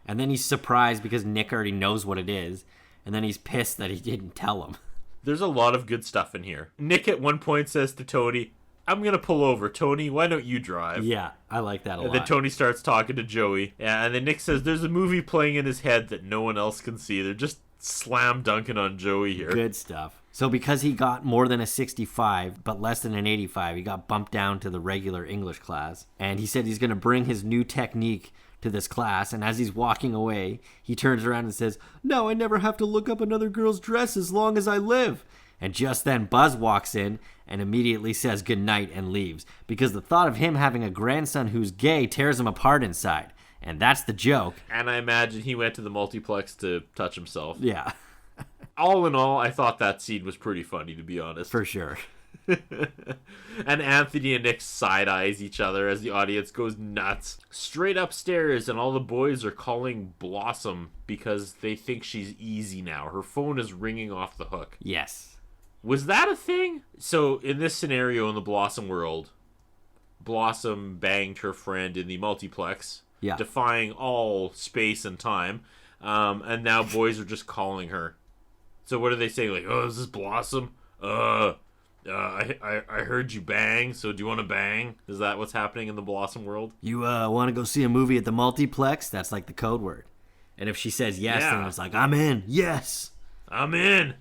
Speaker 2: then he's surprised because Nick already knows what it is, and then he's pissed that he didn't tell him.
Speaker 3: There's a lot of good stuff in here. Nick at one point says to Tony, I'm going to pull over. Tony, why don't you drive?
Speaker 2: Yeah, I like that a lot.
Speaker 3: And then Tony starts talking to Joey. Yeah, and then Nick says there's a movie playing in his head that no one else can see. They're just slam dunking on Joey here.
Speaker 2: Good stuff. So because he got more than a 65, but less than an 85, he got bumped down to the regular English class. And he said he's going to bring his new technique to this class. And as he's walking away, he turns around and says, now I never have to look up another girl's dress as long as I live. And just then Buzz walks in and immediately says goodnight and leaves. Because the thought of him having a grandson who's gay tears him apart inside. And that's the joke.
Speaker 3: And I imagine he went to the multiplex to touch himself.
Speaker 2: Yeah.
Speaker 3: All in all, I thought that scene was pretty funny, to be honest.
Speaker 2: For sure.
Speaker 3: And Anthony and Nick side-eyes each other as the audience goes nuts. Straight upstairs, and all the boys are calling Blossom because they think she's easy now. Her phone is ringing off the hook.
Speaker 2: Yes.
Speaker 3: Was that a thing? So, in this scenario in the Blossom world, Blossom banged her friend in the multiplex, defying all space and time, and now boys are just calling her. So what are they saying? Like, oh, is this Blossom? I heard you bang, so do you want to bang? Is that what's happening in the Blossom world?
Speaker 2: You want to go see a movie at the multiplex? That's like the code word. And if she says yes, then it's like, I'm in. Yes.
Speaker 3: I'm in.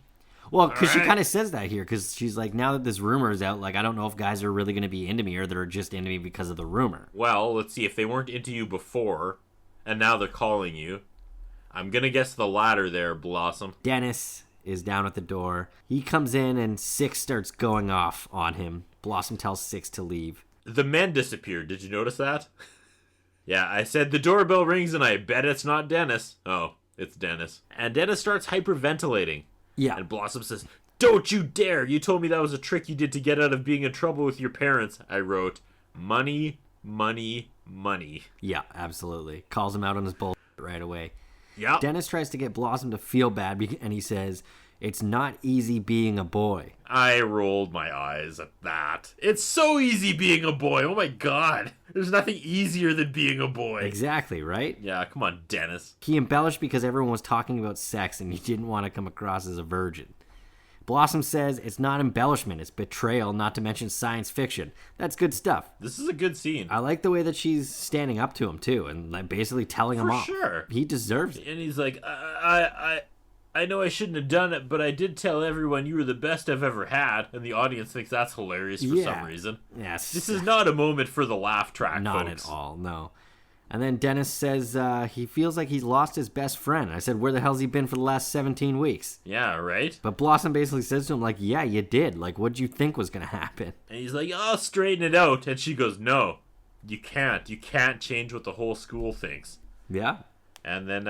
Speaker 2: Well, because she kind of says that here, because she's like, now that this rumor is out, like, I don't know if guys are really going to be into me or they're just into me because of the rumor.
Speaker 3: Well, let's see. If they weren't into you before, and now they're calling you, I'm going to guess the latter there, Blossom.
Speaker 2: Dennis is down at the door. He comes in and Six starts going off on him. Blossom tells Six to leave.
Speaker 3: The men disappeared. Did you notice that? Yeah, I said the doorbell rings and I bet it's not Dennis. Oh, it's Dennis. And Dennis starts hyperventilating.
Speaker 2: Yeah.
Speaker 3: And Blossom says, don't you dare. You told me that was a trick you did to get out of being in trouble with your parents. I wrote, money, money, money.
Speaker 2: Yeah, absolutely. Calls him out on his bullshit right away.
Speaker 3: Yeah.
Speaker 2: Dennis tries to get Blossom to feel bad, and he says, it's not easy being a boy.
Speaker 3: I rolled my eyes at that. It's so easy being a boy. Oh my God. There's nothing easier than being a boy.
Speaker 2: Exactly, right?
Speaker 3: Yeah, come on, Dennis.
Speaker 2: He embellished because everyone was talking about sex and he didn't want to come across as a virgin. Blossom says it's not embellishment, it's betrayal, not to mention science fiction. That's good stuff.
Speaker 3: This is a good scene.
Speaker 2: I like the way that she's standing up to him, too, and like basically telling him off.
Speaker 3: For sure.
Speaker 2: He deserves it.
Speaker 3: And he's like, I know I shouldn't have done it, but I did tell everyone you were the best I've ever had. And the audience thinks that's hilarious for some reason.
Speaker 2: Yes.
Speaker 3: This is not a moment for the laugh track,
Speaker 2: Not
Speaker 3: folks.
Speaker 2: at all, no. And then Dennis says he feels like he's lost his best friend. I said, where the hell's he been for the last 17 weeks?
Speaker 3: Yeah, right?
Speaker 2: But Blossom basically says to him, like, yeah, you did. Like, what'd you think was going to happen?
Speaker 3: And he's like, I'll straighten it out. And she goes, no, you can't. You can't change what the whole school thinks.
Speaker 2: Yeah.
Speaker 3: And then,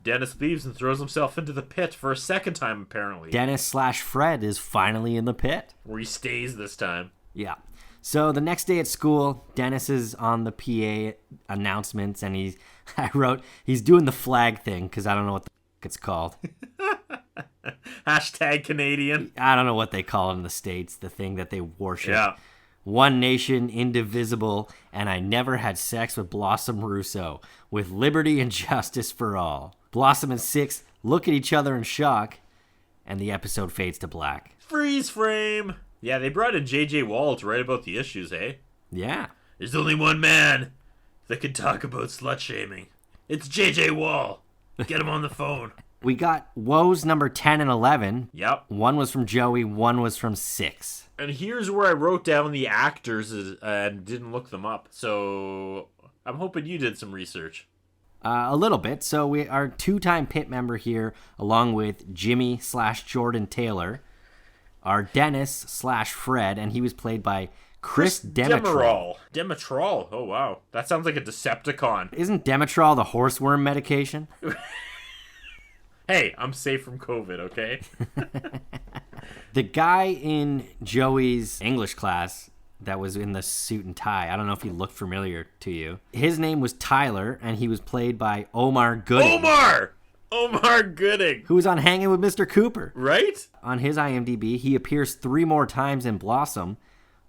Speaker 3: Dennis leaves and throws himself into the pit for a second time, apparently.
Speaker 2: Dennis/Fred is finally in the pit.
Speaker 3: Where he stays this time.
Speaker 2: Yeah. So the next day at school, Dennis is on the PA announcements, and he's doing the flag thing, because I don't know what the it's called.
Speaker 3: Hashtag Canadian.
Speaker 2: I don't know what they call it in the States, the thing that they worship.
Speaker 3: Yeah.
Speaker 2: One nation, indivisible, and I never had sex with Blossom Russo, with liberty and justice for all. Blossom and Six look at each other in shock, and the episode fades to black.
Speaker 3: Freeze frame. Yeah, they brought in J.J. Wall to write about the issues, eh?
Speaker 2: Yeah.
Speaker 3: There's only one man that can talk about slut-shaming. It's J.J. Wall. Get him on the phone.
Speaker 2: We got woes number 10 and 11.
Speaker 3: Yep.
Speaker 2: One was from Joey, one was from Six.
Speaker 3: And here's where I wrote down the actors and didn't look them up. So I'm hoping you did some research.
Speaker 2: A little bit. So we are two-time pit member here, along with Jimmy/Jordan Taylor, are Dennis/Fred, and he was played by Chris Demetral.
Speaker 3: Demetral. Oh, wow. That sounds like a Decepticon.
Speaker 2: Isn't Demetral the horseworm medication?
Speaker 3: Hey, I'm safe from COVID, okay?
Speaker 2: The guy in Joey's English class that was in the suit and tie, I don't know if he looked familiar to you. His name was Tyler, and he was played by Omar Gooding.
Speaker 3: Omar Gooding!
Speaker 2: Who was on Hanging with Mr. Cooper.
Speaker 3: Right?
Speaker 2: On his IMDb, he appears 3 more times in Blossom,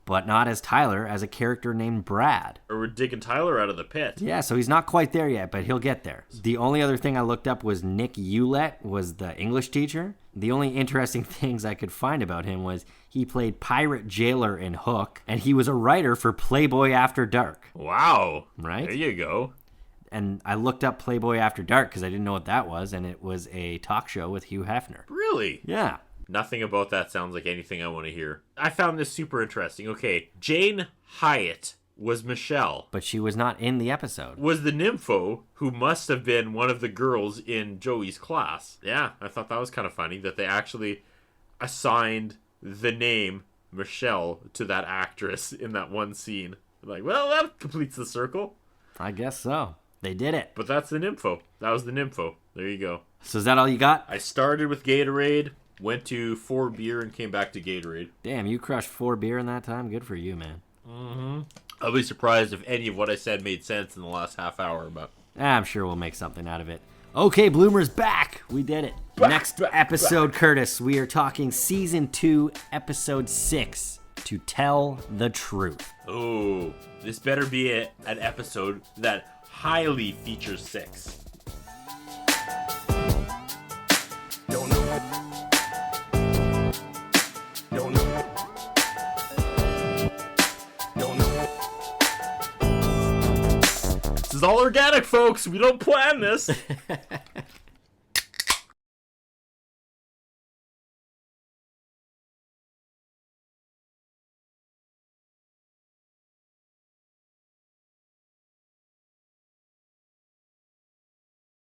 Speaker 2: but not as Tyler, as a character named Brad.
Speaker 3: Or we're digging Tyler out of the pit.
Speaker 2: Yeah, so he's not quite there yet, but he'll get there. The only other thing I looked up was Nick Hewlett was the English teacher. The only interesting things I could find about him was he played pirate jailer in Hook, and he was a writer for Playboy After Dark.
Speaker 3: Wow.
Speaker 2: Right?
Speaker 3: There you go.
Speaker 2: And I looked up Playboy After Dark because I didn't know what that was, and it was a talk show with Hugh Hefner.
Speaker 3: Really?
Speaker 2: Yeah.
Speaker 3: Nothing about that sounds like anything I want to hear. I found this super interesting. Okay, Jane Hyatt was Michelle.
Speaker 2: But she was not in the episode.
Speaker 3: Was the nympho who must have been one of the girls in Joey's class. Yeah, I thought that was kind of funny that they actually assigned the name Michelle to that actress in that one scene. Like, well, that completes the circle.
Speaker 2: I guess so. They did it.
Speaker 3: But that's the nympho. That was the nympho. There you go.
Speaker 2: So is that all you got?
Speaker 3: I started with Gatorade, went to 4 beer, and came back to Gatorade.
Speaker 2: Damn, you crushed 4 beer in that time? Good for you, man.
Speaker 3: Mm-hmm. I'll be surprised if any of what I said made sense in the last half hour, but
Speaker 2: I'm sure we'll make something out of it. Okay, Bloomer's back. We did it. Next episode, Curtis, we are talking Season 2, Episode 6, To Tell the Truth.
Speaker 3: Oh, this better be an episode that highly features sex.
Speaker 4: Don't know. Don't know. Don't know.
Speaker 3: This is all organic, folks. We don't plan this.